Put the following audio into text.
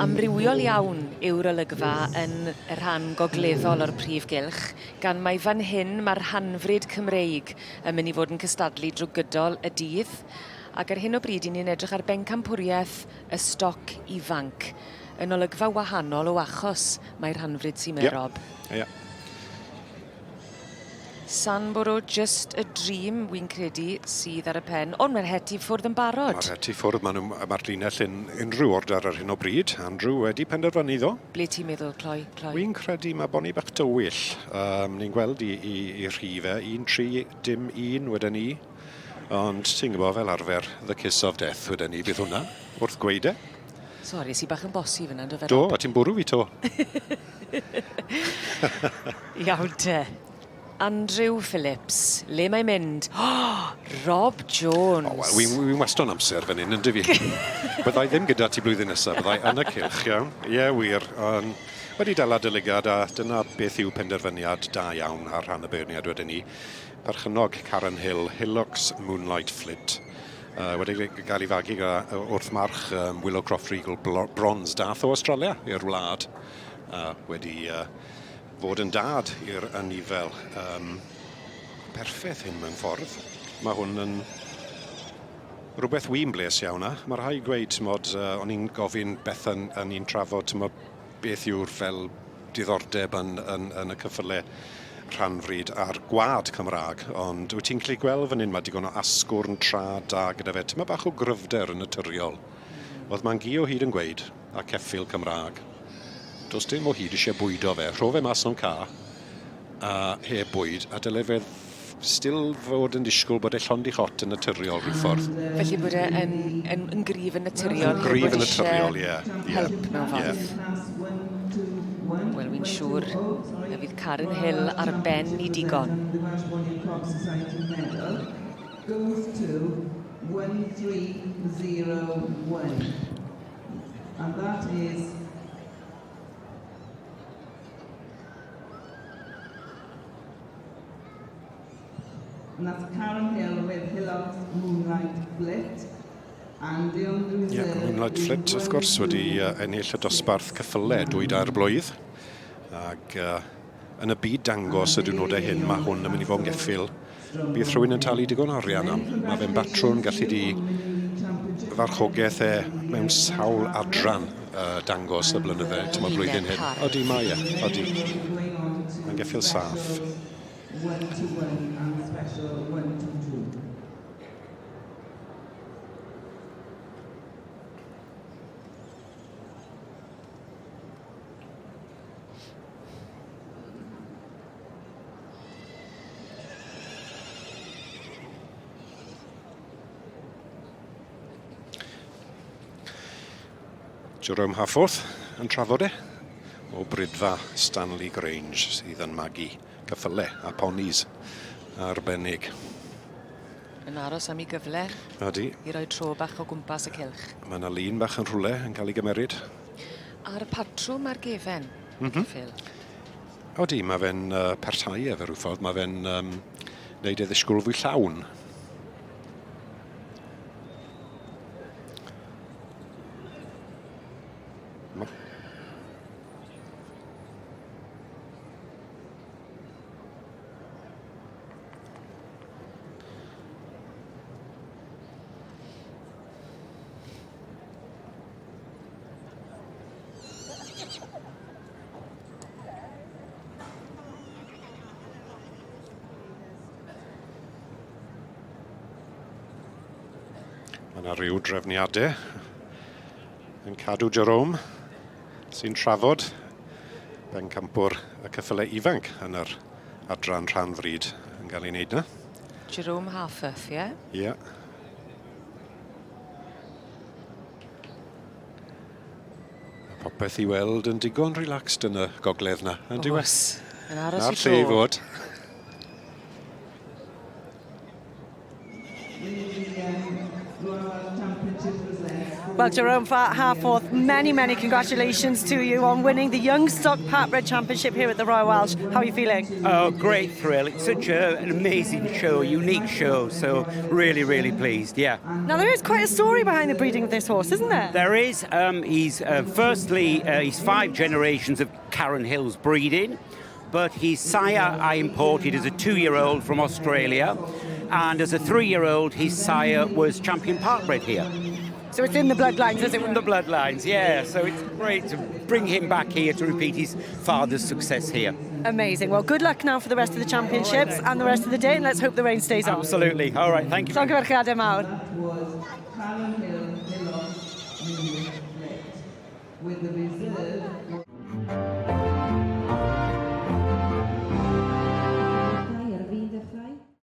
Amrywiol iawn yw'r olygfa yn y rhan gogleddol o'r prif gylch, gan mai fan hyn mae'r Rhan-Frid Cymreig yn mynd i fod yn cystadlu drwy gydol y dydd, ac ar hyn o bryd ni'n edrych ar Pencampwriaeth Ifanc, yn olygfa wahanol o achos mae'r Rhan-Frid Cymreig. Sanboro just a dream, wy'n credu, sydd ar y pen, ond mae'r het i ffwrdd yn barod. Mae'r het i ffwrdd, mae'r linell yn unrhyw ordar ar hyn o bryd. Andrew wedi penderfynu ddo. Ble ti'n meddwl, Cloi? Wy'n credu mae boni bach tywyll. Ni'n gweld i rhifau, 1-3-1 wedyn ni. Ond ti'n gwybod fel arfer, the kiss of death wedyn ni, bydd hwnna, wrth gweud e. Sori, si bach yn bosib yna, do fe? Do, a ti'n bwrw fi to. Iawn te. Andrew Phillips, le mae'n mynd? Rob Jones. Wy'n wastad amser fan hyn, ynddi fi. Byddai ddim gyda ti blwyddyn nesaf, byddai yn y cylch, iawn. Ie, wir. Wedi dala dylygad, a dyna beth yw penderfyniad da iawn ar rhan y beirniad wedyn ni. Perchynog Karen Hill, Hillocks Moonlight Flint. Wedi cael ei fagu wrth march Willow Croft Regal Bronze dath o Australia i'r wlad. Wedi fod yn dad i'r anifel. Perffaith hyn mewn ffordd. Mae hwn yn rhywbeth wy'n bles iawn. Mae rhai gweud, o'n i'n gofyn beth yn i'n trafod, beth yw'r fel diddordeb yn y cyffyle Rhan-Frid a'r gwad Cymraeg, ond wyt ti'n gallu gweld fan hyn, mae digon o asgwrn tra da gyda fe. Mae bach o gryfder yn naturiol. Oedd mae'n gi o hyd yn gweud, a ceffyl Cymraeg. Does dim o hyd eisiau bwydo fe, rho fe mas o'n ca, a heb bwyd, a dyle fe still fod yn disgwyl bod e llond i chot yn naturiol rhyw ffordd. Felly bod e yn gryf yn naturiol, gryf yn naturiol, ie. Help mewn ffordd. Wel, wy'n siŵr y fydd Karen Hill ar ben i digon. Goes to 1301. And that is and that's Karen Hill with Hillocks Moonlight Flit. And the unreserved... Moonlight Flit, wrth gwrs, wedi ennill y dosbarth cyffyle 2 blwydd. Ac yn y byd dangos y diwrnodau hyn, mae hwn yn mynd i fod yn geffyl. Bydd rhywun yn talu digon arian am. Mae fe'n batrwn gallu di farchogaeth mewn sawl adran dangos y blynydde. Mae blwyddyn hyn. Odi mae e, odi. Mae'n geffyl saff. 1-1 and special 1-2. Jerome Hafforth yn trafod o brydfa Stanley Grange sydd yn magu cyffyle a ponis arbennig. Yn aros am ei gyfle i roi tro bach o gwmpas y cylch. Mae yna lun bach yn rhywle yn cael ei gymeryd. A'r patrwm ar gefen, Phil? Odi, mae fe'n parhau fe rhyw ffordd. Mae fe'n neud e ddisgwyl fwy llawn. Mae yna rhyw drefniadau yn cadw Jerome sy'n trafod bencampwr y cyffyle ifanc yn yr adran Rhan-Frid yn cael ei wneud yna. Jerome Hafforth, ie? Ie. Popeth i weld yn digon relaxed yn y gogledd yna. Oes, yn aros i tro. Na'r lle i fod. Well, Jerome Harforth, many, many congratulations to you on winning the Youngstock Part-bred Championship here at the Royal Welsh. How are you feeling? Oh, great thrill. It's such an amazing show, unique show, so really, really pleased, yeah. Now, there is quite a story behind the breeding of this horse, isn't there? There is. He's 5 generations of Karen Hill's breeding, but his sire I imported as a 2-year-old from Australia, and as a 3-year-old his sire was champion part-bred here. So it's in the bloodlines, is it? In the bloodlines, yeah. So it's great to bring him back here to repeat his father's success here. Amazing. Well, good luck now for the rest of the championships and the rest of the day, and let's hope the rain stays on. Absolutely. All right, thank you. Llongyfarchiadau mawr. That was Karen